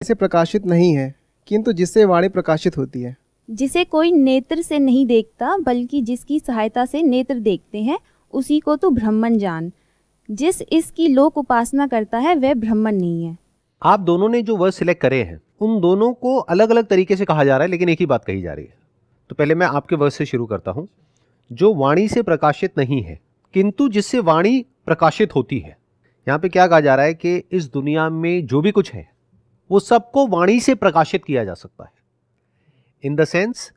से प्रकाशित नहीं है, किंतु जिससे वाणी प्रकाशित होती है। जिसे कोई नेत्र से नहीं देखता, बल्कि जिसकी सहायता से नेत्र देखते हैं, उसी को तू ब्रह्मन जान। जिस इसकी लोक उपासना करता है वह ब्रह्मन नहीं है। आप दोनों ने जो वर्ड सिलेक्ट करे हैं उन दोनों को अलग अलग तरीके से कहा जा रहा है, लेकिन एक ही बात कही जा रही है। तो पहले मैं आपके वर्ड से शुरू करता हूं। जो वाणी से प्रकाशित नहीं है, किंतु जिससे वाणी प्रकाशित होती है। यहां पे क्या कहा जा रहा है कि इस दुनिया में जो भी कुछ है वो सबको वाणी से प्रकाशित किया जा सकता है। In the sense,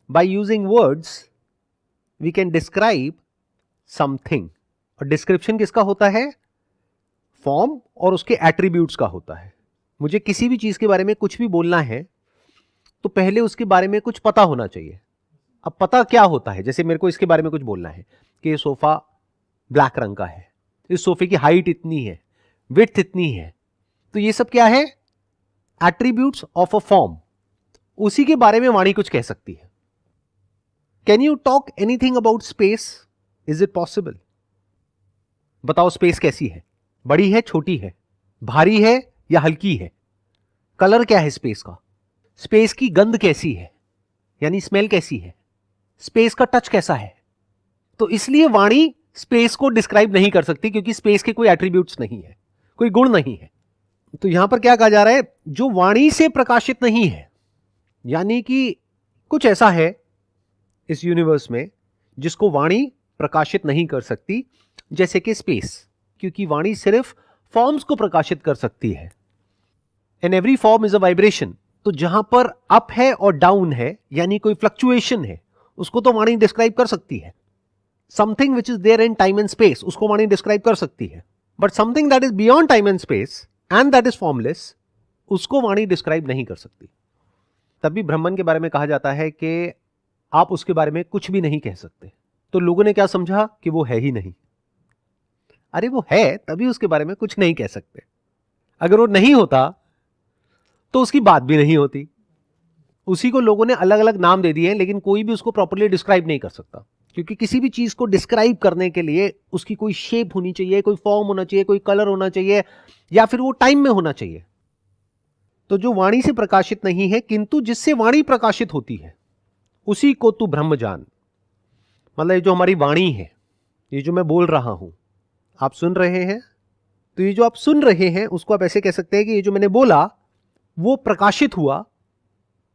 by using words we can describe something. और डिस्क्रिप्शन किसका होता है? फॉर्म और उसके एट्रीब्यूट्स का होता है। मुझे किसी भी चीज के बारे में कुछ भी बोलना है तो पहले उसके बारे में कुछ पता होना चाहिए। अब पता क्या होता है? जैसे मेरे को इसके बारे में कुछ बोलना है कि ये सोफा ब्लैक रंग का है, इस सोफे की हाइट इतनी है, विड्थ इतनी है, तो ये सब क्या है? Attributes of a form. उसी के बारे में वाणी कुछ कह सकती है। Can you talk anything about space? Is it possible? बताओ, स्पेस कैसी है? बड़ी है, छोटी है, भारी है या हल्की है? कलर क्या है स्पेस का? स्पेस की गंध कैसी है, यानी स्मेल कैसी है? स्पेस का टच कैसा है? तो इसलिए वाणी स्पेस को डिस्क्राइब नहीं कर सकती, क्योंकि स्पेस के कोई एट्रीब्यूट्स नहीं है, कोई गुण नहीं है। तो यहां पर क्या कहा जा रहा है? जो वाणी से प्रकाशित नहीं है, यानी कि कुछ ऐसा है इस यूनिवर्स में जिसको वाणी प्रकाशित नहीं कर सकती, जैसे कि स्पेस, क्योंकि वाणी सिर्फ फॉर्म्स को प्रकाशित कर सकती है। And every form is a vibration. तो जहां पर अप है और डाउन है, यानी कोई फ्लक्चुएशन है, उसको तो वाणी डिस्क्राइब कर सकती है। Something which is there in time and space, उसको वाणी डिस्क्राइब कर सकती है। But something that is beyond time and space and that is formless, उसको वाणी डिस्क्राइब नहीं कर सकती। तभी ब्रह्मन के बारे में कहा जाता है कि आप उसके बारे में कुछ भी नहीं कह सकते। तो लोगों ने क्या समझा कि वो है ही नहीं। अरे वो है, तभी उसके बारे में कुछ नहीं कह सकते। अगर वो नहीं होता तो उसकी बात भी नहीं होती। उसी को लोगों ने अलग अलग नाम दे दिए हैं, लेकिन कोई भी उसको प्रॉपर्ली डिस्क्राइब नहीं कर सकता, क्योंकि किसी भी चीज को डिस्क्राइब करने के लिए उसकी कोई शेप होनी चाहिए, कोई फॉर्म होना चाहिए, कोई कलर होना चाहिए, या फिर वो टाइम में होना चाहिए। तो जो वाणी से प्रकाशित नहीं है, किंतु जिससे वाणी प्रकाशित होती है, उसी को तू ब्रह्म जान। मतलब ये जो हमारी वाणी है, ये जो मैं बोल रहा हूं, आप सुन रहे हैं, तो ये जो आप सुन रहे हैं उसको आप ऐसे कह सकते हैं कि ये जो मैंने बोला वो प्रकाशित हुआ,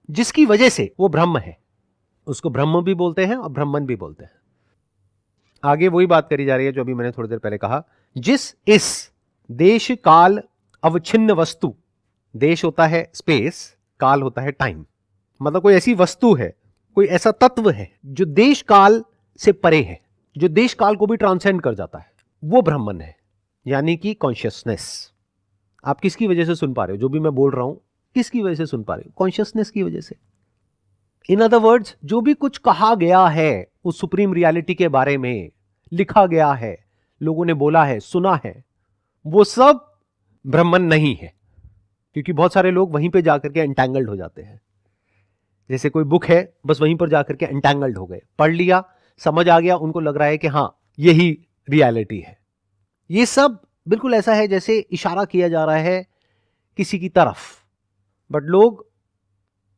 जिसकी वजह से वो ब्रह्म है। उसको ब्रह्म भी बोलते हैं और ब्रह्मन भी बोलते हैं। आगे वही बात करी जा रही है जो अभी मैंने थोड़ी देर पहले कहा। जिस इस देश काल अवच्छिन्न वस्तु, देश होता है स्पेस, काल होता है टाइम, मतलब कोई ऐसी वस्तु है, कोई ऐसा तत्व है जो देश काल से परे है, जो देश काल को भी ट्रांसेंड कर जाता है, वो ब्रह्मन है, यानी कि कॉन्शियसनेस। आप किसकी वजह से सुन पा रहे हो? जो भी मैं बोल रहा हूं, किसकी वजह से सुन पा रहे हो? कॉन्शियसनेस की वजह से। इन अदर वर्ड्स, जो भी कुछ कहा गया है उस सुप्रीम रियलिटी के बारे में, लिखा गया है, लोगों ने बोला है, सुना है, वो सब ब्रह्मन नहीं है। क्योंकि बहुत सारे लोग वहीं पे जाकर के एंटैंगल्ड हो जाते हैं। जैसे कोई बुक है, बस वहीं पर जाकर के एंटैंगल्ड हो गए, पढ़ लिया, समझ आ गया, उनको लग रहा है कि हां यही रियलिटी है। ये सब बिल्कुल ऐसा है जैसे इशारा किया जा रहा है किसी की तरफ, बट लोग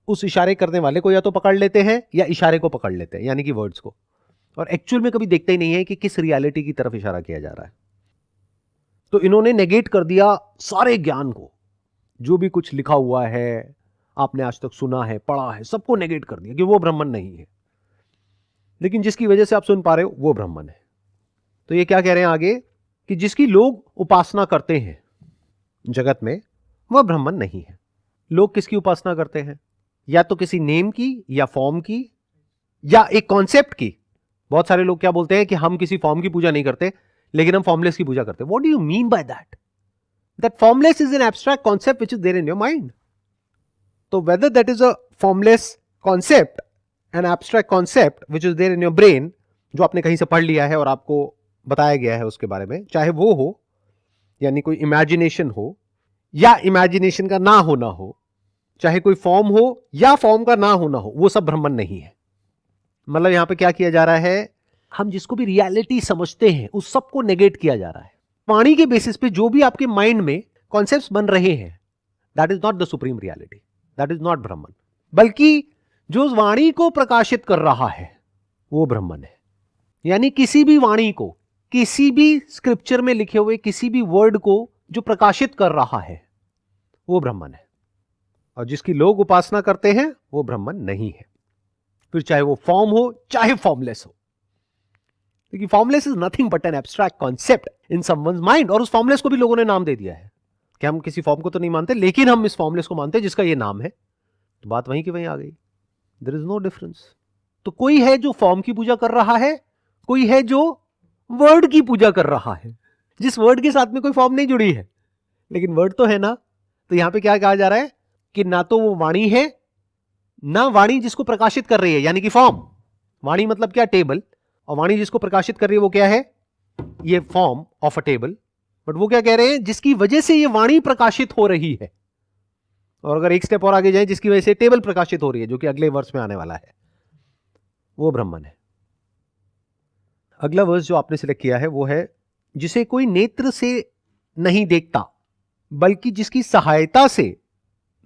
उस इशारे करने वाले को या तो पकड़ लेते हैं या इशारे को पकड़ लेते हैं, यानी कि वर्ड्स को, और एक्चुअल में कभी देखते ही नहीं है कि किस रियलिटी की तरफ इशारा किया जा रहा है। तो इन्होंने नेगेट कर दिया सारे ज्ञान को, जो भी कुछ लिखा हुआ है, आपने आज तक सुना है, पढ़ा है, सबको नेगेट कर दिया कि वो ब्रह्मन नहीं है। लेकिन जिसकी वजह से आप सुन पा रहे हो वो ब्रह्मन है। तो ये क्या कह रहे हैं आगे कि जिसकी लोग उपासना करते हैं जगत में, वह ब्रह्मन नहीं है। लोग किसकी उपासना करते हैं? या तो किसी नेम की, या फॉर्म की, या एक कॉन्सेप्ट की। बहुत सारे लोग क्या बोलते हैं कि हम किसी फॉर्म की पूजा नहीं करते, लेकिन हम फॉर्मलेस की पूजा करते हैं। What do you mean by that? That formless is an abstract concept which is there in your mind. तो whether that is a formless concept, an abstract concept which is there in your brain, जो आपने कहीं से पढ़ लिया है और आपको बताया गया है उसके बारे में, चाहे वो हो, यानी कोई इमेजिनेशन हो या इमेजिनेशन का ना होना हो, चाहे कोई फॉर्म हो या फॉर्म का ना होना हो, वो सब ब्रह्मन नहीं है। मतलब यहां पे क्या किया जा रहा है? हम जिसको भी रियलिटी समझते हैं उस सबको नेगेट किया जा रहा है। वाणी के बेसिस पे जो भी आपके माइंड में कॉन्सेप्ट्स बन रहे हैं, that is not the supreme reality, that is not Brahman. बल्कि जो वाणी को प्रकाशित कर रहा है वो ब्रह्मन है। यानी किसी भी वाणी को, किसी भी स्क्रिप्चर में लिखे हुए किसी भी वर्ड को जो प्रकाशित कर रहा है वो ब्रह्मन है, और जिसकी लोग उपासना करते हैं वो ब्रह्मन नहीं है। फिर चाहे वो फॉर्म हो चाहे फॉर्मलेस हो, क्योंकि formless is nothing but N abstract concept in someone's mind. और उस फॉर्मलेस को भी लोगों ने नाम दे दिया है कि हम किसी फॉर्म को तो नहीं मानते, लेकिन हम इस फॉर्मलेस को मानते हैं जिसका ये नाम है। तो बात वहीं की वहीं आ गई, देयर इज नो डिफरेंस। तो कोई है जो फॉर्म की पूजा कर रहा है, कोई है जो वर्ड की पूजा कर रहा है, जिस वर्ड के साथ में कोई फॉर्म नहीं जुड़ी है, लेकिन वर्ड तो है ना। तो यहां पे क्या कहा जा रहा है कि ना तो वो वाणी है, ना वाणी जिसको प्रकाशित कर रही है, यानी कि फॉर्म। वाणी मतलब क्या? टेबल। और वाणी जिसको प्रकाशित कर रही है वो क्या है? ये form of a table. But वो क्या कह रहे हैं? जिसकी वजह से ये वाणी प्रकाशित हो रही है। और अगर एक स्टेप और आगे जाए, जिसकी वजह से टेबल प्रकाशित हो रही है, जो कि अगले वर्ष में आने वाला है, वो ब्रह्मन है। अगला वर्ष जो आपने सिलेक्ट किया है वो है, जिसे कोई नेत्र से नहीं देखता बल्कि जिसकी सहायता से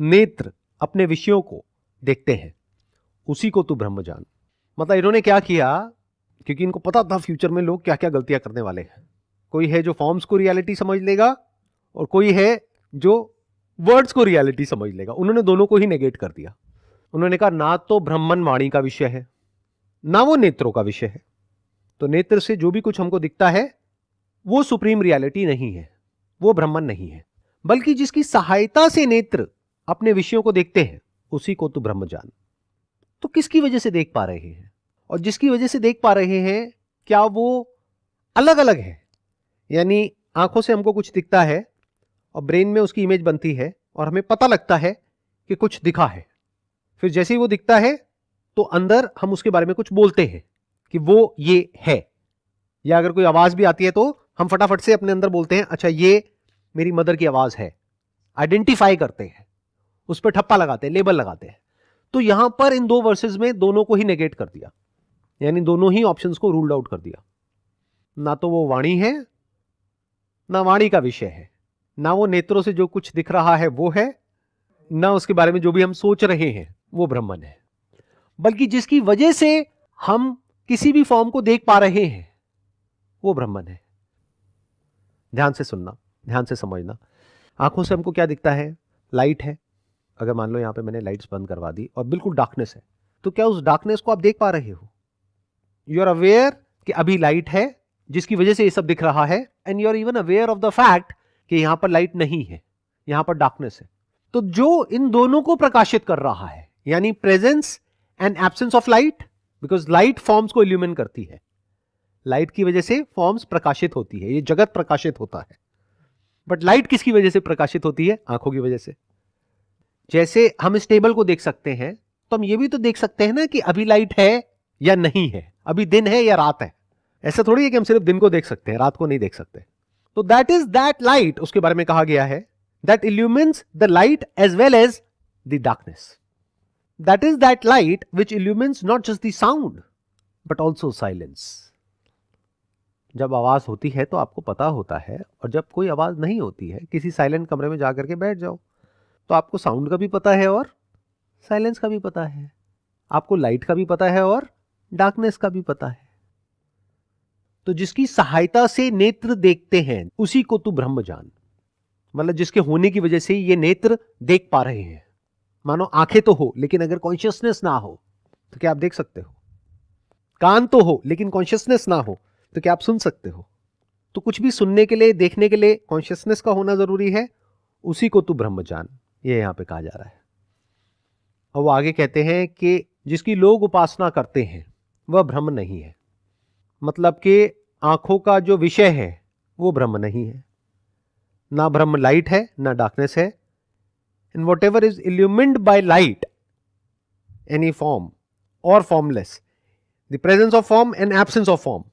नेत्र अपने विषयों को देखते हैं, उसी को तू ब्रह्म जान। मतलब इन्होंने क्या किया, क्योंकि इनको पता था फ्यूचर में लोग क्या क्या गलतियां करने वाले हैं। कोई है जो फॉर्म्स को रियलिटी समझ लेगा और कोई है जो वर्ड्स को रियलिटी समझ लेगा। उन्होंने दोनों को ही नेगेट कर दिया। उन्होंने कहा ना तो ब्रह्मन वाणी का विषय है, ना वो नेत्रों का विषय है। तो नेत्र से जो भी कुछ हमको दिखता है वो सुप्रीम रियलिटी नहीं है, वो ब्रह्मन नहीं है, बल्कि जिसकी सहायता से नेत्र अपने विषयों को देखते हैं, उसी को तू ब्रह्म जान। तो किसकी वजह से देख पा रहे हैं? और जिसकी वजह से देख पा रहे हैं, क्या वो अलग अलग है? यानी आंखों से हमको कुछ दिखता है और ब्रेन में उसकी इमेज बनती है और हमें पता लगता है कि कुछ दिखा है। फिर जैसे ही वो दिखता है तो अंदर हम उसके बारे में कुछ बोलते हैं कि वो ये है। या अगर कोई आवाज भी आती है तो हम फटाफट से अपने अंदर बोलते हैं, अच्छा ये मेरी मदर की आवाज है। आइडेंटिफाई करते हैं, उस पर ठप्पा लगाते हैं, लेबल लगाते हैं। तो यहां पर इन दो वर्सेस में दोनों को ही नेगेट कर दिया, यानी दोनों ही ऑप्शंस को रूल्ड आउट कर दिया। ना तो वो वाणी है, ना वाणी का विषय है, ना वो नेत्रों से जो कुछ दिख रहा है वो है, ना उसके बारे में जो भी हम सोच रहे हैं वो ब्रह्मन है, बल्कि जिसकी वजह से हम किसी भी फॉर्म को देख पा रहे हैं वो ब्रह्मन है। ध्यान से सुनना, ध्यान से समझना। आंखों से हमको क्या दिखता है? लाइट है। अगर मान लो यहां पे मैंने लाइट्स बंद करवा दी और बिल्कुल डार्कनेस है, तो क्या उस डार्कनेस को आप देख पा रहे हो? यू आर अवेयर कि अभी लाइट है जिसकी वजह से ये सब दिख रहा है, and you are even aware of the fact कि यहां पर लाइट नहीं है, यहां पर डार्कनेस है। तो जो इन दोनों को प्रकाशित कर रहा है, यानी presence and absence of light, because light forms को इल्यूमिन करती है। लाइट की वजह से फॉर्म्स प्रकाशित होती है, ये जगत प्रकाशित होता है। बट लाइट किसकी वजह से प्रकाशित होती है? आंखों की वजह से। जैसे हम इस टेबल को देख सकते हैं, तो हम ये भी तो देख सकते हैं ना कि अभी लाइट है या नहीं है, अभी दिन है या रात है। ऐसा थोड़ी है कि हम सिर्फ दिन को देख सकते हैं, रात को नहीं देख सकते। तो दैट इज दैट लाइट, उसके बारे में कहा गया है, that illumines the light as well as the darkness. That is that light which illumines not just the sound but also silence. जब आवाज होती है तो आपको पता होता है, और जब कोई आवाज नहीं होती है, किसी साइलेंट कमरे में जाकर के बैठ जाओ तो आपको साउंड का भी पता है और साइलेंस का भी पता है, आपको लाइट का भी पता है और डार्कनेस का भी पता है। तो जिसकी सहायता से नेत्र देखते हैं, उसी को तू ब्रह्म जान। मतलब जिसके होने की वजह से ये नेत्र देख पा रहे हैं। मानो आंखें तो हो, लेकिन अगर कॉन्शियसनेस ना हो तो क्या आप देख सकते हो? कान तो हो, लेकिन कॉन्शियसनेस ना हो तो क्या आप सुन सकते हो? तो कुछ भी सुनने के लिए, देखने के लिए कॉन्शियसनेस का होना जरूरी है। उसी को तू ब्रह्म जान, ये यहां पे कहा जा रहा है। और वो आगे कहते हैं कि जिसकी लोग उपासना करते हैं वह ब्रह्म नहीं है। मतलब कि आंखों का जो विषय है वो ब्रह्म नहीं है, ना ब्रह्म लाइट है, ना डार्कनेस है। And whatever is illumined by light, any form or formless, the presence of form and absence of form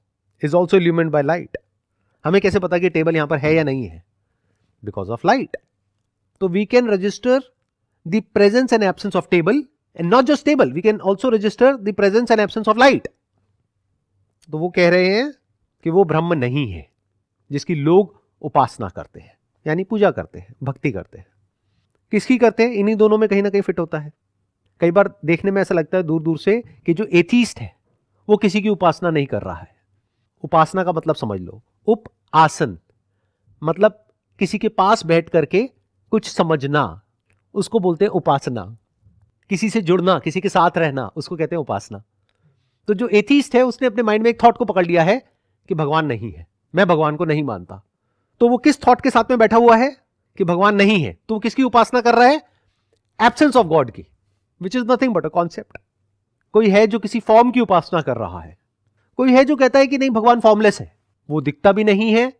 is also illumined by light. हमें कैसे पता कि टेबल यहां पर है या नहीं है? Because of light. तो we can register the presence and absence of table, and not just table, we can also register the presence and absence of light. तो वो कह रहे हैं कि वो ब्रह्म नहीं है जिसकी लोग उपासना करते हैं, यानी पूजा करते हैं, भक्ति करते हैं। किसकी करते हैं? इन्हीं दोनों में कहीं ना कहीं फिट होता है। कई बार देखने में ऐसा लगता है दूर दूर से कि जो एथीस्ट है वो किसी की उपासना नहीं कर रहा है। उपासना का मतलब समझ लो, उप आसन मतलब किसी के पास बैठ करके कुछ समझना, उसको बोलते हैं उपासना। किसी से जुड़ना, किसी के साथ रहना, उसको कहते हैं उपासना। तो जो एथीस्ट है उसने अपने माइंड में एक थॉट को पकड़ लिया है कि भगवान नहीं है, मैं भगवान को नहीं मानता। तो वो किस थॉट के साथ में बैठा हुआ है कि भगवान नहीं है, तो वो किसकी उपासना कर रहा है? एब्सेंस ऑफ गॉड की, which is nothing but a concept. कोई है जो किसी फॉर्म की उपासना कर रहा है, कोई है जो कहता है कि नहीं भगवान फॉर्मलेस है, वो दिखता भी नहीं है,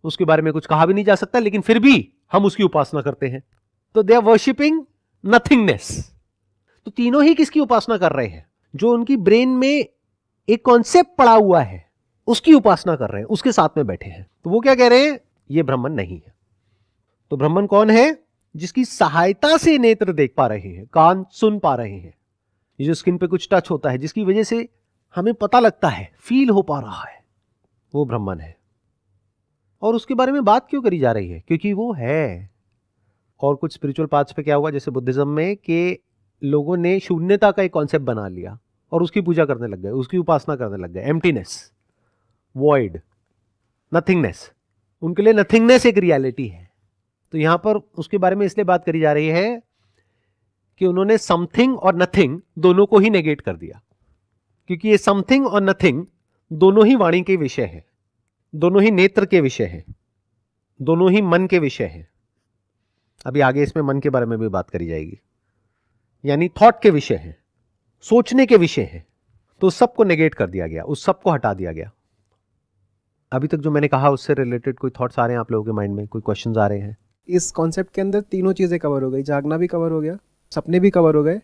उसके बारे में कुछ कहा भी नहीं जा सकता, लेकिन फिर भी हम उसकी उपासना करते हैं। तो दे आर वर्शिपिंग नथिंगनेस। तो तीनों ही किसकी उपासना कर रहे हैं? जो उनकी ब्रेन में एक कॉन्सेप्ट पड़ा हुआ है उसकी उपासना कर रहे हैं, उसके साथ में बैठे हैं। तो वो क्या कह रहे हैं? ये ब्राह्मण नहीं है। तो ब्राह्मण कौन है? जिसकी सहायता से नेत्र देख पा रहे हैं, कान सुन पा रहे हैं, ये जो स्किन पे कुछ टच होता है जिसकी वजह से हमें पता लगता है, फील हो पा रहा है, वो ब्राह्मण है। और उसके बारे में बात क्यों करी जा रही है? क्योंकि वो है। और कुछ स्पिरिचुअल पाथ्स पे क्या हुआ, जैसे बुद्धिज्म में, कि लोगों ने शून्यता का एक कॉन्सेप्ट बना लिया और उसकी पूजा करने लग गए, उसकी उपासना करने लग गए। Emptiness, void, nothingness. उनके लिए नथिंगनेस एक रियलिटी है। तो यहां पर उसके बारे में इसलिए बात करी जा रही है कि उन्होंने समथिंग और नथिंग दोनों को ही नेगेट कर दिया, क्योंकि ये समथिंग और नथिंग दोनों ही वाणी के विषय है, दोनों ही नेत्र के विषय है, दोनों ही मन के विषय है। अभी आगे इसमें मन के बारे में भी बात करी जाएगी, यानी थॉट के विषय है, सोचने के विषय है। तो उस सबको नेगेट कर दिया गया, उस सबको हटा दिया गया। अभी तक जो मैंने कहा उससे रिलेटेड कोई थॉट्स आ रहे हैं आप लोगों के माइंड में? कोई क्वेश्चंस आ रहे हैं? इस कॉन्सेप्ट के अंदर तीनों चीज़ें कवर हो गई, जागना भी कवर हो गया, सपने भी कवर हो गए,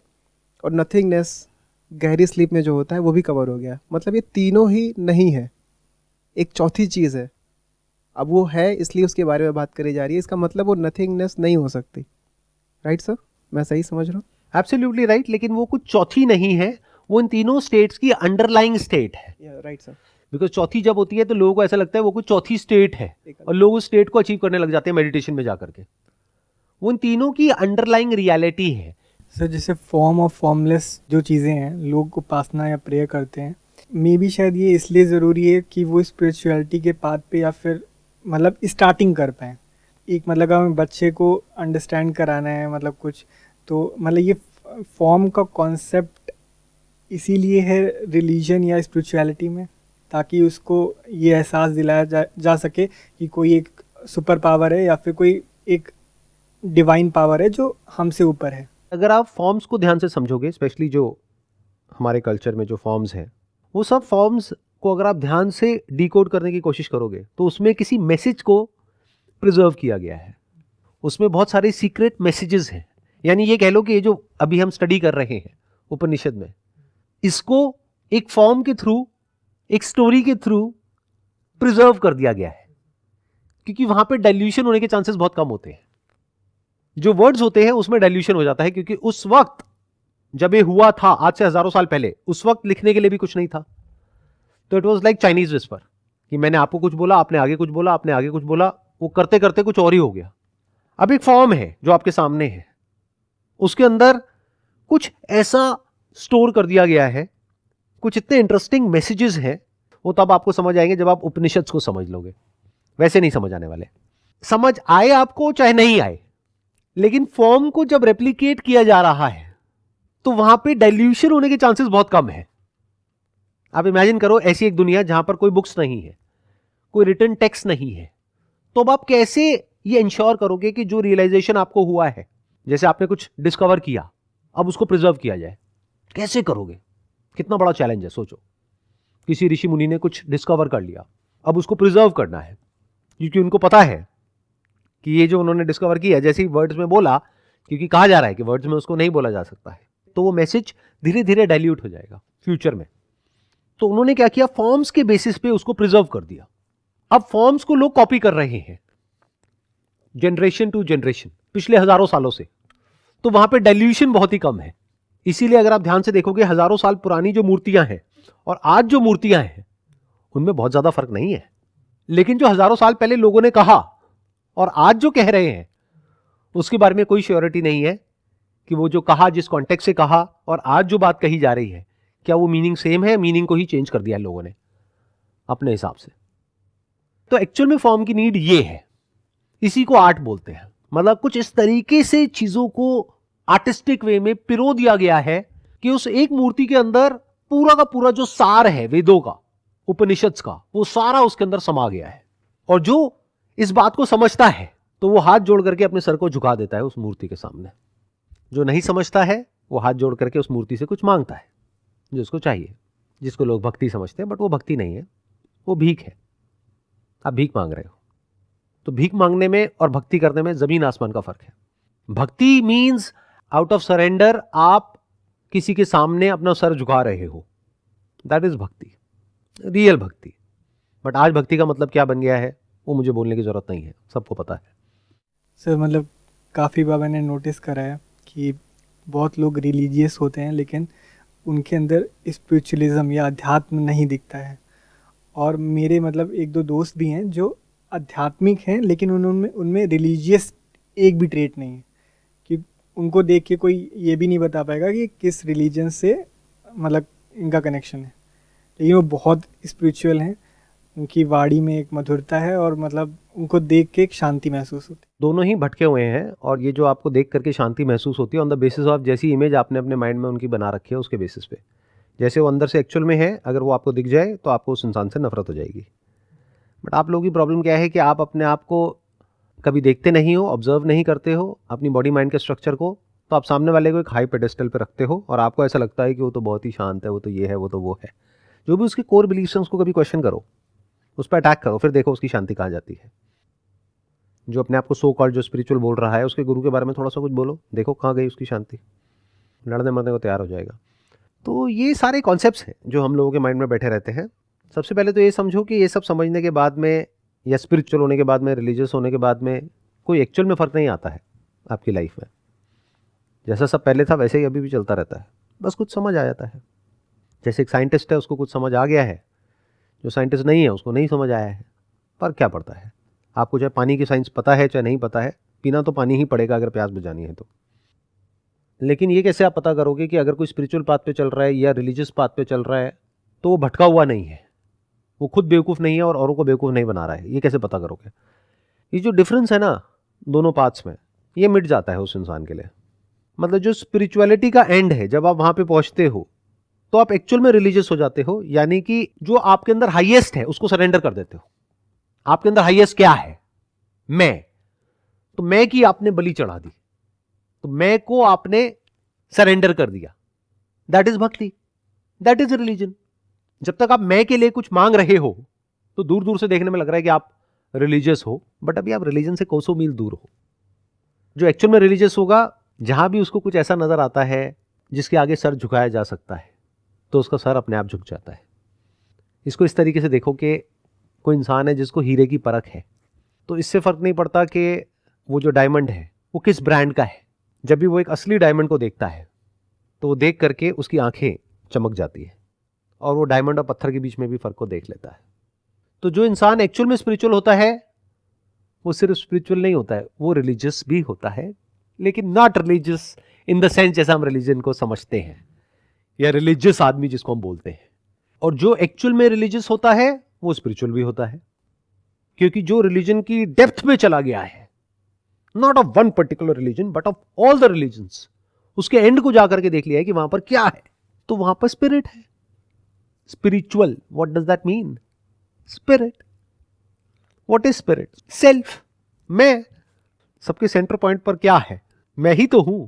और नथिंगनेस गहरी स्लीप में जो होता है वो भी कवर हो गया। मतलब ये तीनों ही नहीं है, एक चौथी चीज़ है। अब वो है इसलिए उसके बारे में बात करी जा रही है, इसका मतलब वो नथिंगनेस नहीं हो सकती। राइट सर, मैं सही समझ रहा हूँ? Absolutely right. लेकिन वो कुछ चौथी नहीं है, वो इन तीनों स्टेट्स की अंडरलाइंग स्टेट है। Right sir. बिकॉज चौथी जब होती है तो लोगों को ऐसा लगता है वो कुछ चौथी स्टेट है, और लोग उस स्टेट को अचीव करने लग जाते हैं मेडिटेशन में जाकर के। वो इन तीनों की अंडरलाइंग रियलिटी है। सर जैसे फॉर्म और फॉर्मलेस जो चीज़ें हैं, लोग उपासना या प्रेयर करते हैं, मे बी शायद ये इसलिए ज़रूरी है कि वो स्पिरिचुअलिटी के पाथ पे या फिर मतलब स्टार्टिंग कर पाएँ। एक मतलब हमें बच्चे को अंडरस्टैंड कराना है मतलब कुछ, तो मतलब ये फॉर्म का कॉन्सेप्ट इसीलिए है रिलीजन या स्पिरिचुअलिटी में, ताकि उसको ये एहसास दिलाया जा सके कि कोई एक सुपर पावर है या फिर कोई एक डिवाइन पावर है जो हमसे ऊपर है। अगर आप फॉर्म्स को ध्यान से समझोगे, स्पेशली जो हमारे कल्चर में जो फॉर्म्स हैं, वो सब फॉर्म्स को अगर आप ध्यान से डिकोड करने की कोशिश करोगे तो उसमें किसी मैसेज को प्रिजर्व किया गया है, उसमें बहुत सारे सीक्रेट मैसेजेस हैं। यानी ये कह लो कि ये जो अभी हम स्टडी कर रहे हैं उपनिषद में, इसको एक फॉर्म के थ्रू, एक स्टोरी के थ्रू प्रिजर्व कर दिया गया है, क्योंकि वहां पे डाइल्यूशन होने के चांसेस बहुत कम होते हैं। जो वर्ड्स होते हैं उसमें डाइल्यूशन हो जाता है, क्योंकि उस वक्त जब ये हुआ था, आज से हजारों साल पहले, उस वक्त लिखने के लिए भी कुछ नहीं था। तो it was like Chinese whisper, कि मैंने आपको कुछ बोला, आपने आगे कुछ बोला, आपने आगे कुछ बोला, वो करते करते कुछ और ही हो गया। अब एक फॉर्म है जो आपके सामने है, उसके अंदर कुछ ऐसा स्टोर कर दिया गया है, कुछ इतने इंटरेस्टिंग मैसेजेस हैं, वो तब आपको समझ आएंगे जब आप उपनिषद को समझ लोगे। वैसे नहीं समझ आने वाले। समझ आए आपको चाहे नहीं आए, लेकिन फॉर्म को जब रेप्लिकेट किया जा रहा है तो वहां पे डाइल्यूशन होने के चांसेस बहुत कम है। आप इमेजिन करो ऐसी एक दुनिया जहां पर कोई बुक्स नहीं है, कोई रिटन टेक्स्ट नहीं है, तो अब आप कैसे ये इंश्योर करोगे कि जो रियलाइजेशन आपको हुआ है, जैसे आपने कुछ डिस्कवर किया, अब उसको प्रिजर्व किया जाए? कैसे करोगे? कितना बड़ा चैलेंज है, सोचो। किसी ऋषि मुनि ने कुछ डिस्कवर कर लिया, अब उसको प्रिजर्व करना है, क्योंकि उनको पता है कि ये जो उन्होंने डिस्कवर किया, जैसे ही वर्ड्स में बोला, क्योंकि कहा जा रहा है कि वर्ड्स में उसको नहीं बोला जा सकता है, तो वो मैसेज धीरे धीरे डाइल्यूट हो जाएगा फ्यूचर में। तो उन्होंने क्या किया, फॉर्म्स के बेसिस पे उसको प्रिजर्व कर दिया। अब फॉर्म्स को लोग कॉपी कर रहे हैं जनरेशन टू जनरेशन, पिछले हजारों सालों से, तो वहां पे डाइल्यूशन बहुत ही कम है। इसीलिए अगर आप ध्यान से देखोगे, हजारों साल पुरानी जो मूर्तियां हैं और आज जो मूर्तियां हैं, उनमें बहुत ज्यादा फर्क नहीं है। लेकिन जो हजारों साल पहले लोगों ने कहा और आज जो कह रहे हैं, उसके बारे में कोई श्योरिटी नहीं है कि वो जो कहा, जिस कॉन्टेक्स्ट से कहा और आज जो बात कही जा रही है, क्या वो मीनिंग सेम है? मीनिंग को ही चेंज कर दिया है लोगों ने अपने हिसाब से। तो एक्चुअल में फॉर्म की नीड ये है, इसी को आर्ट बोलते हैं। मतलब कुछ इस तरीके से चीजों को आर्टिस्टिक वे में पिरो दिया गया है कि उस एक मूर्ति के अंदर पूरा का पूरा जो सार है वेदों का, उपनिषद्स का, वो सारा उसके अंदर समा गया है। और जो इस बात को समझता है तो वो हाथ जोड़ करके अपने सर को झुका देता है उस मूर्ति के सामने। जो नहीं समझता है वो हाथ जोड़ करके उस मूर्ति से कुछ मांगता है जो उसको चाहिए, जिसको लोग भक्ति समझते हैं, बट वो भक्ति नहीं है, वो भीख है। आप भीख मांग रहे हो। तो भीख मांगने में और भक्ति करने में जमीन आसमान का फर्क है। भक्ति मीन्स आउट ऑफ सरेंडर आप किसी के सामने अपना सर झुका रहे हो, दैट इज भक्ति, रियल भक्ति। बट आज भक्ति का मतलब क्या बन गया है वो मुझे बोलने की जरूरत नहीं है, सबको पता है। सर मतलब काफ़ी बार मैंने नोटिस करा है कि बहुत लोग रिलीजियस होते हैं लेकिन उनके अंदर स्पिरिचुअलिज्म या अध्यात्म नहीं दिखता है। और मेरे मतलब एक दो दोस्त भी हैं जो आध्यात्मिक हैं लेकिन उनमें रिलीजियस एक भी ट्रेट नहीं है, कि उनको देख के कोई ये भी नहीं बता पाएगा कि किस रिलीजन से मतलब इनका कनेक्शन है, लेकिन वो बहुत स्पिरिचुअल हैं। उनकी वाणी में एक मधुरता है और मतलब उनको देख के एक शांति महसूस होती है। दोनों ही भटके हुए हैं और ये जो आपको देख करके शांति महसूस होती है ऑन द बेसिस ऑफ जैसी इमेज आपने अपने माइंड में उनकी बना रखी है उसके बेसिस पे। जैसे वो अंदर से एक्चुअल में है, अगर वो आपको दिख जाए तो आपको उस इंसान से नफरत हो जाएगी। बट आप लोगों की प्रॉब्लम क्या है कि आप अपने आप को कभी देखते नहीं हो, ऑब्जर्व नहीं करते हो अपनी बॉडी माइंड के स्ट्रक्चर को, तो आप सामने वाले को एक हाई पेडेस्टल पे रखते हो और आपको ऐसा लगता है कि वो तो बहुत ही शांत है, वो तो ये है, वो तो वो है। जो भी उसके कोर बिलीफ्स हैं उसको कभी क्वेश्चन करो, उस पर अटैक करो, फिर देखो उसकी शांति कहाँ जाती है। जो अपने आप को सो कॉल्ड जो स्पिरिचुअल बोल रहा है उसके गुरु के बारे में थोड़ा सा कुछ बोलो, देखो कहाँ गई उसकी शांति, लड़ने मरने को तैयार हो जाएगा। तो ये सारे कॉन्सेप्ट्स हैं जो हम लोगों के माइंड में बैठे रहते हैं। सबसे पहले तो ये समझो कि ये सब समझने के बाद में या स्पिरिचुअल होने के बाद में, रिलीजियस होने के बाद में कोई एक्चुअल में फ़र्क नहीं आता है आपकी लाइफ में। जैसा सब पहले था वैसे ही अभी भी चलता रहता है, बस कुछ समझ आ जाता है। जैसे एक साइंटिस्ट है उसको कुछ समझ आ गया है, जो साइंटिस्ट नहीं है उसको नहीं समझ आया है। फ़र्क क्या पड़ता है? आपको चाहे पानी की साइंस पता है चाहे नहीं पता है, पीना तो पानी ही पड़ेगा अगर प्यास बुझानी है तो। लेकिन ये कैसे आप पता करोगे कि अगर कोई स्पिरिचुअल पाथ पे चल रहा है या रिलीजियस पाथ पे चल रहा है तो वो भटका हुआ नहीं है, वो खुद बेवकूफ़ नहीं है और औरों को बेवकूफ़ नहीं बना रहा है? ये कैसे पता करोगे? ये जो डिफरेंस है ना दोनों पाथ्स में, ये मिट जाता है उस इंसान के लिए। मतलब जो स्पिरिचुअलिटी का एंड है, जब आप वहाँ पे पहुँचते हो तो आप एक्चुअल में रिलीजियस हो जाते हो, यानी कि जो आपके अंदर हाईएस्ट है उसको सरेंडर कर देते हो। आपके अंदर हाईएस्ट क्या है? मैं। तो मैं की आपने बलि चढ़ा दी, तो मैं को आपने सरेंडर कर दिया, दैट इज भक्ति, दैट इज रिलीजन। जब तक आप मैं के लिए कुछ मांग रहे हो तो दूर दूर से देखने में लग रहा है कि आप रिलीजियस हो, बट अभी आप रिलीजन से कोसों मील दूर हो। जो एक्चुअल में रिलीजियस होगा, जहां भी उसको कुछ ऐसा नजर आता है जिसके आगे सर झुकाया जा सकता है तो उसका सर अपने आप झुक जाता है। इसको इस तरीके से देखो कि कोई इंसान है जिसको हीरे की परख है, तो इससे फर्क नहीं पड़ता कि वो जो डायमंड है वो किस ब्रांड का है। जब भी वो एक असली डायमंड को देखता है तो वो देख करके उसकी आंखें चमक जाती है और वो डायमंड और पत्थर के बीच में भी फर्क को देख लेता है। तो जो इंसान एक्चुअल में स्पिरिचुअल होता है वो सिर्फ स्पिरिचुअल नहीं होता है, वो रिलीजियस भी होता है, लेकिन not religious in the sense जैसा हम रिलीजन को समझते हैं या रिलीजियस आदमी जिसको हम बोलते हैं। और जो एक्चुअल में रिलीजियस होता है वो स्पिरिचुअल भी होता है, क्योंकि जो रिलीजन की डेप्थ में चला गया है, not of one particular religion but of all the religions, उसके एंड को जाकर के देख लिया है कि वहां पर क्या है, तो वहां पर स्पिरिट है। Spiritual, what does that mean? Spirit. What is spirit? Self, मैं। सबके सेंटर पॉइंट पर क्या है? मैं ही तो हूं।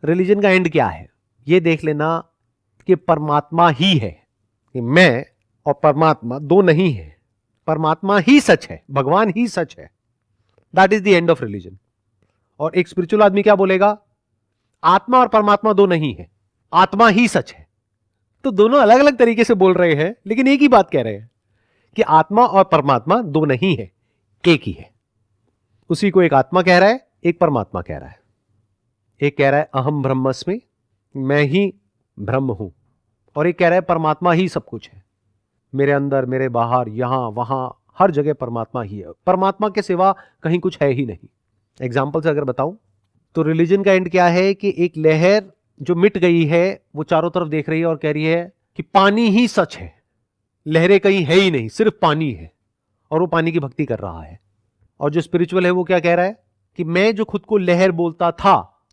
रिलीजन का एंड क्या है? ये देख लेना कि परमात्मा ही है, कि मैं और परमात्मा दो नहीं है, परमात्मा ही सच है, भगवान ही सच है। That is the end of religion. और एक स्पिरिचुअल आदमी क्या बोलेगा? आत्मा और परमात्मा दो नहीं है, आत्मा ही सच है। तो दोनों अलग अलग तरीके से बोल रहे हैं लेकिन एक ही बात कह रहे हैं कि आत्मा और परमात्मा दो नहीं है, एक ही है। उसी को एक आत्मा कह रहा है, एक परमात्मा कह रहा है। एक कह रहा है अहम ब्रह्मस्मि, मैं ही ब्रह्म हूं, और एक कह रहा है परमात्मा ही सब कुछ है, मेरे अंदर, मेरे बाहर, यहां वहां, हर जगह परमात्मा ही है, परमात्मा के सिवा कहीं कुछ है ही नहीं। एग्जाम्पल से अगर बताऊं तो रिलीजन का एंड क्या है कि एक लहर जो मिट गई है वो चारों तरफ देख रही है और कह रही है कि पानी ही सच है, लहरें कहीं है ही नहीं, सिर्फ पानी है, और वो पानी की भक्ति कर रहा है। और जो स्पिरिचुअल है वो क्या कह रहा है कि मैं जो खुद को लहर बोलता था,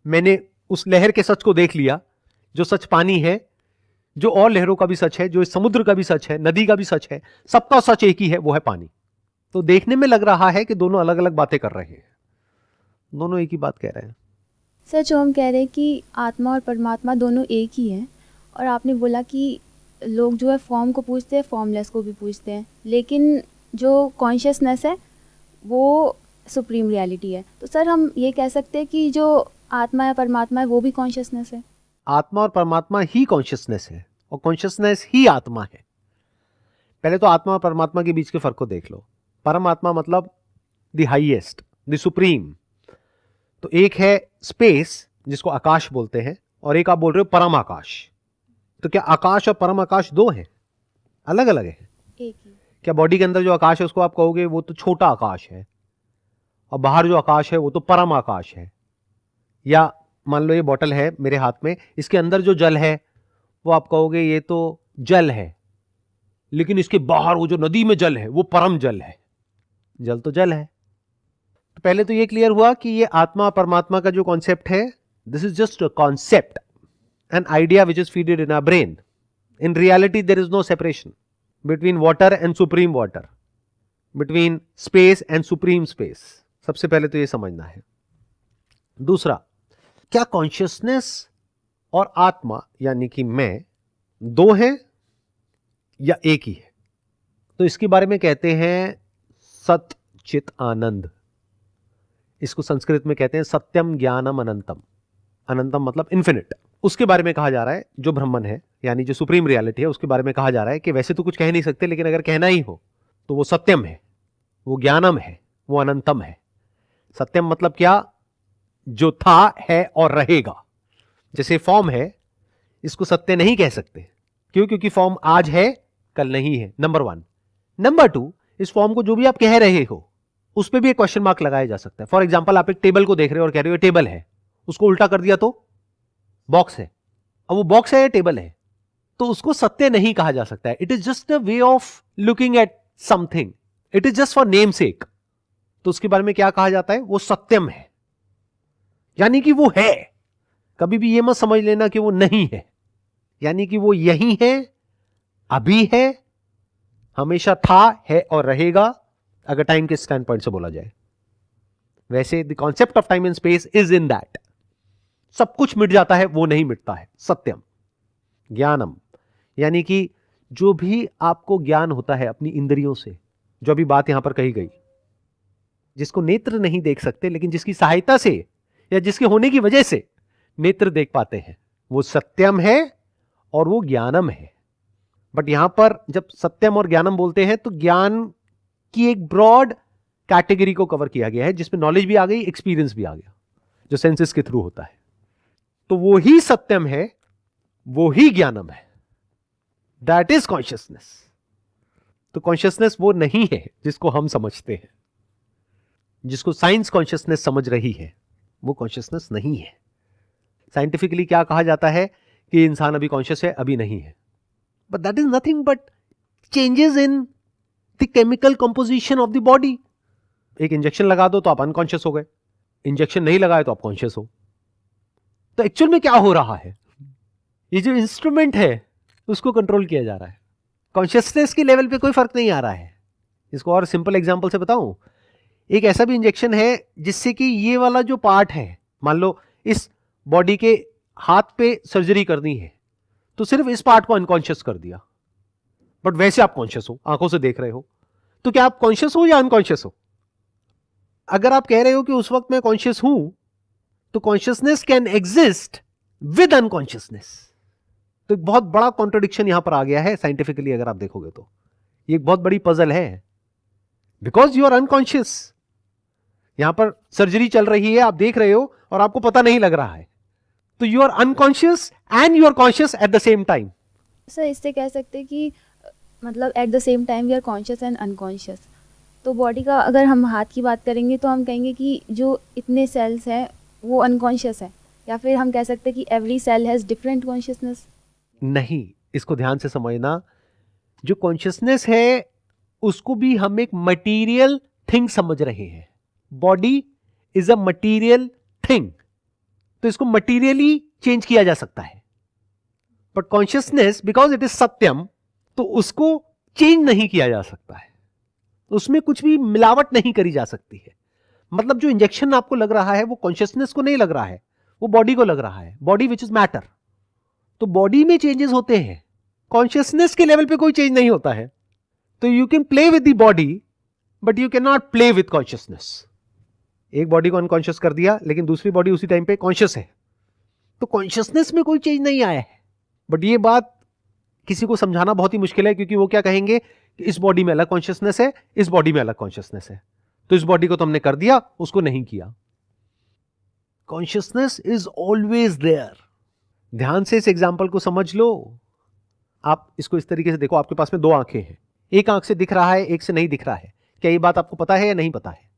मैंने उस लहर के सच को देख लिया, जो सच पानी है, जो और लहरों का भी सच है, जो इस समुद्र का भी सच है, नदी का भी सच है, सबका सच एक ही है, वो है पानी। तो देखने में लग रहा है कि दोनों अलग अलग बातें कर रहे हैं, दोनों एक ही बात कह रहे हैं। सर, जो हम कह रहे हैं कि आत्मा और परमात्मा दोनों एक ही हैं, और आपने बोला कि लोग जो है फॉर्म को पूछते हैं, फॉर्मलेस को भी पूछते हैं, लेकिन जो कॉन्शियसनेस है वो सुप्रीम रियलिटी है। तो सर, हम ये कह सकते हैं कि जो आत्मा है, परमात्मा है, वो भी कॉन्शियसनेस है? आत्मा और परमात्मा ही कॉन्शियसनेस है और कॉन्शियसनेस ही आत्मा है। पहले तो आत्मा और परमात्मा के बीच के फर्क को देख लो। परमात्मा मतलब द हाईएस्ट, द सुप्रीम। तो एक है स्पेस जिसको आकाश बोलते हैं, और एक आप बोल रहे हो परम आकाश। तो क्या आकाश और परम आकाश दो हैं? अलग अलग है। एक ही। क्या बॉडी के अंदर जो आकाश है उसको आप कहोगे वो तो छोटा आकाश है, और बाहर जो आकाश है वो तो परम आकाश है? या मान लो ये बॉटल है मेरे हाथ में, इसके अंदर जो जल है वो आप कहोगे ये तो जल है, लेकिन इसके बाहर वो जो नदी में जल है वो परम जल है। जल तो जल है। तो पहले तो ये क्लियर हुआ कि ये आत्मा परमात्मा का जो कॉन्सेप्ट है, this is just a concept, an idea which is feeded in our brain. In reality there is no separation between water and supreme water, between space and supreme space. सबसे पहले तो ये समझना है। दूसरा, क्या कॉन्शियसनेस और आत्मा यानी कि मैं दो हैं या एक ही है? तो इसके बारे में कहते हैं सत चित आनंद। इसको संस्कृत में कहते हैं सत्यम ज्ञानम अनंतम। अनंतम मतलब इन्फिनिट। उसके बारे में कहा जा रहा है, जो ब्रह्मन है यानी जो सुप्रीम रियलिटी है, उसके बारे में कहा जा रहा है कि वैसे तो कुछ कह नहीं सकते, लेकिन अगर कहना ही हो तो वो सत्यम है, वो ज्ञानम है, वो अनंतम है। सत्यम मतलब क्या? जो था, है और रहेगा। जैसे फॉर्म है, इसको सत्य नहीं कह सकते। क्यों? क्योंकि फॉर्म आज है, कल नहीं है, नंबर 1। नंबर 2, इस फॉर्म को जो भी आप कह रहे हो उस पर भी एक क्वेश्चन मार्क लगाया जा सकता है। फॉर एग्जाम्पल, आप एक टेबल को देख रहे हो और कह रहे हो टेबल है, उसको उल्टा कर दिया तो बॉक्स है। अब वो बॉक्स है या टेबल है? तो उसको सत्य नहीं कहा जा सकता है। It is just a way of looking at something, it is just for name सेक। तो उसके बारे में क्या कहा जाता है? वो सत्यम है, यानी कि वो है। कभी भी ये मत समझ लेना कि वो नहीं है, यानी कि वो यही है, अभी है, हमेशा था, है और रहेगा, अगर टाइम के स्टैंड पॉइंट से बोला जाए। वैसे the concept of time and space is in that. सब कुछ मिट जाता है, वो नहीं मिटता है। सत्यम ज्ञानम, यानी कि जो भी आपको ज्ञान होता है अपनी इंद्रियों से, जो अभी बात यहां पर कही गई, जिसको नेत्र नहीं देख सकते लेकिन जिसकी सहायता से या जिसके होने की वजह से नेत्र देख पाते हैं, वो सत्यम है और वो ज्ञानम है। बट यहां पर जब सत्यम और ज्ञानम बोलते हैं तो ज्ञान की एक ब्रॉड कैटेगरी को कवर किया गया है, जिसमें नॉलेज भी आ गई, एक्सपीरियंस भी आ गया, जो सेंसेस के थ्रू होता है। तो वो ही सत्यम है, वो ही ज्ञानम है। That is consciousness. तो कॉन्शियसनेस वो नहीं है जिसको हम समझते हैं, जिसको साइंस कॉन्शियसनेस समझ रही है, वो कॉन्शियसनेस नहीं है। साइंटिफिकली क्या कहा जाता है कि इंसान अभी कॉन्शियस है, अभी नहीं है। But that is nothing but changes in the chemical composition of the body. एक इंजेक्शन लगा दो तो आप अनकॉन्शियस हो गए, इंजेक्शन नहीं लगाए तो आप कॉन्शियस हो। तो एक्चुअल में क्या हो रहा है? ये जो इंस्ट्रूमेंट है उसको कंट्रोल किया जा रहा है। कॉन्शियसनेस के लेवल पे कोई फर्क नहीं आ रहा है। इसको और सिंपल एग्जांपल से बताऊं, एक ऐसा भी इंजेक्शन है जिससे कि ये वाला जो पार्ट है, मान लो इस बॉडी के हाथ पे सर्जरी करनी है तो सिर्फ इस पार्ट को अनकॉन्शियस कर दिया, बट वैसे आप कॉन्शियस हो, आंखों से देख रहे हो। तो क्या आप कॉन्शियस हो या अनकॉन्शियस हो? अगर आप कह रहे हो कि उस वक्त मैं कॉन्शियस हूं, तो consciousness can exist with unconsciousness. तो एक बहुत बड़ा कॉन्ट्रडिक्शन यहां पर आ गया है साइंटिफिकली। अगर आप देखोगे तो ये एक बहुत बड़ी पजल है, बिकॉज यू आर अनकॉन्शियस। यहां पर सर्जरी चल रही है, आप देख रहे हो और आपको पता नहीं लग रहा है, तो you are unconscious and you are conscious at the same time. Sir, इससे कह सकते हैं कि मतलब at the same time we are conscious and unconscious. तो बॉडी का अगर हम हाथ की बात करेंगे तो हम कहेंगे कि जो इतने सेल्स हैं वो अनकॉन्शियस है, या फिर हम कह सकते हैं कि every cell has different consciousness. नहीं, इसको ध्यान से समझना। जो कॉन्शियसनेस है उसको भी हम एक मटीरियल थिंग समझ रहे हैं। Body is a material thing, तो इसको मटीरियली चेंज किया जा सकता है। But consciousness because it is satyam, तो उसको चेंज नहीं किया जा सकता है, उसमें कुछ भी मिलावट नहीं करी जा सकती है। मतलब जो इंजेक्शन आपको लग रहा है वो कॉन्शियसनेस को नहीं लग रहा है, वो बॉडी को लग रहा है, बॉडी विच इज मैटर। तो बॉडी में चेंजेस होते हैं, कॉन्शियसनेस के लेवल पे कोई चेंज नहीं होता है। तो you can play with the body but you can not play with consciousness. एक बॉडी को अनकॉन्शियस कर दिया लेकिन दूसरी बॉडी उसी टाइम पे कॉन्शियस है, तो कॉन्शियसनेस में कोई चेंज नहीं आया है। बट ये बात किसी को समझाना बहुत ही मुश्किल है, क्योंकि वो क्या कहेंगे कि इस बॉडी में अलग कॉन्शियसनेस है, इस बॉडी में अलग कॉन्शियसनेस है, तो इस बॉडी को तो हमने कर दिया, उसको नहीं किया। Consciousness is always there. ध्यान से इस एग्जाम्पल को समझ लो। आप इसको इस तरीके से देखो, आपके पास में दो आंखें हैं, एक आंख से दिख रहा है, एक से नहीं दिख रहा है। क्या ये बात आपको पता है या नहीं पता है?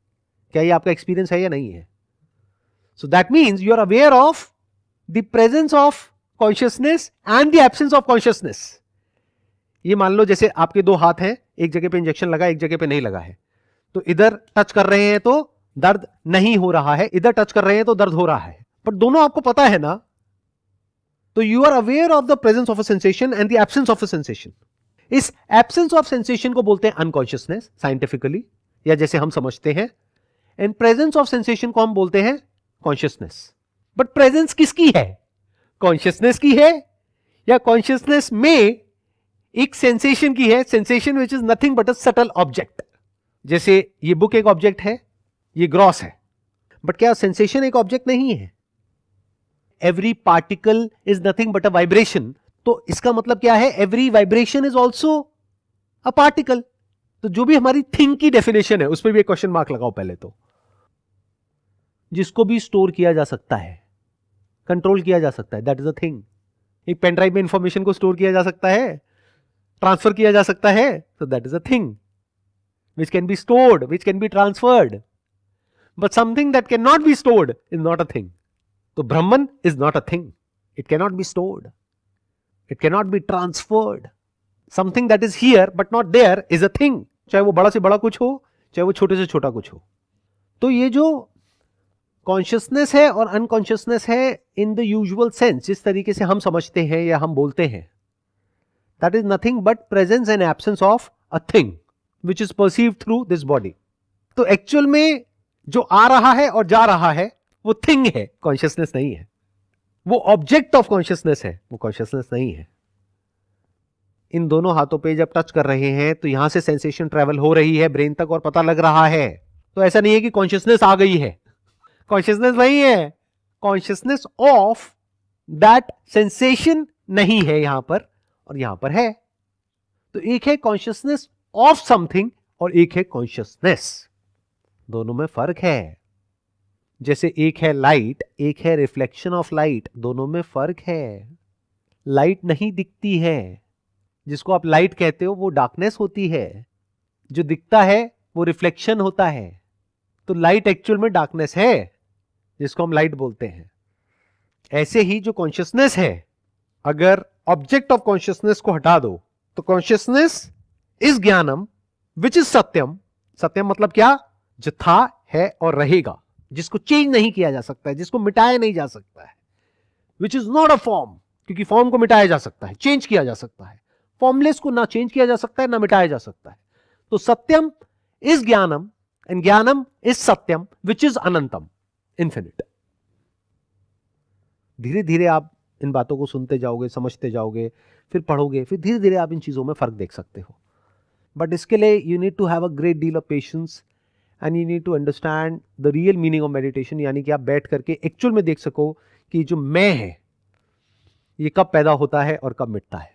क्या ये आपका एक्सपीरियंस है या नहीं है? So that means you are aware of the presence of consciousness and the absence of consciousness. ये मान लो जैसे आपके दो हाथ हैं, एक जगह पे इंजेक्शन लगा, एक जगह पे नहीं लगा है, तो इधर टच कर रहे हैं तो दर्द नहीं हो रहा है, इधर टच कर रहे हैं तो दर्द हो रहा है, पर दोनों आपको पता है ना। तो you are aware of the presence of a sensation and the absence of a sensation. इस एब्सेंस ऑफ सेंसेशन को बोलते हैं अनकॉन्शियसनेस साइंटिफिकली, या जैसे हम समझते हैं, एंड प्रेजेंस ऑफ सेंसेशन को हम बोलते हैं कॉन्शियसनेस। बट प्रेजेंस किसकी है? कॉन्शियसनेस की है, या कॉन्शियसनेस में एक सेंसेशन की है, sensation which is nothing but a subtle object. जैसे ये बुक एक ऑब्जेक्ट है, ये ग्रॉस है, बट क्या सेंसेशन एक ऑब्जेक्ट नहीं है? Every particle is nothing but a vibration, तो इसका मतलब क्या है? Every vibration is also a particle. तो जो भी हमारी थिंग की डेफिनेशन है उस पर भी एक क्वेश्चन मार्क लगाओ पहले तो। जिसको भी स्टोर किया जा सकता है, कंट्रोल किया जा सकता है, दैट इज अ थिंग। एक पेन ड्राइव में इंफॉर्मेशन को स्टोर किया जा सकता है, ट्रांसफर किया जा सकता है, तो that is a thing which can be stored, which can be transferred. But something that cannot be stored is not a thing. So Brahman is not a thing. It cannot be stored. It cannot be transferred. Something that is here but not there is a thing. चाहे वो बड़ा से बड़ा कुछ हो, चाहे वो छोटे से छोटा कुछ हो। तो ये जो कॉन्शियसनेस है और अनकॉन्शियसनेस है इन द यूजुअल सेंस, जिस तरीके से हम समझते हैं या हम बोलते हैं, that is nothing but presence and absence of a thing which is perceived through this body. तो एक्चुअल में जो आ रहा है और जा रहा है वो थिंग है, कॉन्शियसनेस नहीं है। वो ऑब्जेक्ट ऑफ कॉन्शियसनेस है, वो कॉन्शियसनेस नहीं है। इन दोनों हाथों पे जब टच कर रहे हैं तो यहां से सेंसेशन ट्रेवल हो रही है ब्रेन तक और पता लग रहा है। तो ऐसा नहीं है कि कॉन्शियसनेस आ गई है, कॉन्शियसनेस नहीं है, कॉन्शियसनेस ऑफ दैट सेंसेशन नहीं है यहां पर, और यहां पर है। तो एक है कॉन्शियसनेस ऑफ समथिंग और एक है कॉन्शियसनेस। दोनों में फर्क है। जैसे एक है लाइट, एक है रिफ्लेक्शन ऑफ लाइट, दोनों में फर्क है। लाइट नहीं दिखती है, जिसको आप लाइट कहते हो वो डार्कनेस होती है, जो दिखता है वो रिफ्लेक्शन होता है। तो लाइट एक्चुअल में डार्कनेस है, जिसको हम लाइट बोलते हैं। ऐसे ही जो कॉन्शियसनेस है, अगर ऑब्जेक्ट ऑफ कॉन्शियसनेस को हटा दो तो कॉन्शियसनेस इज ज्ञानम विच इज सत्यम। सत्यम मतलब क्या? जो था, है और रहेगा, जिसको चेंज नहीं किया जा सकता है, जिसको मिटाया नहीं जा सकता है। Which is not a form, क्योंकि फॉर्म को मिटाया जा सकता है, चेंज किया जा सकता है। फॉर्मलेस को ना चेंज किया जा सकता है ना मिटाया जा सकता है। तो satyam is jnanam and jnanam is satyam which is anantam, infinite. धीरे धीरे आप इन बातों को सुनते जाओगे, समझते जाओगे, फिर पढ़ोगे, फिर धीरे धीरे आप इन चीजों में फर्क देख सकते हो। बट इसके लिए you need to have a great deal of patience and you need to understand the real meaning of meditation, यानी कि आप बैठ करके एक्चुअल में देख सको कि जो मैं है ये कब पैदा होता है और कब मिटता है।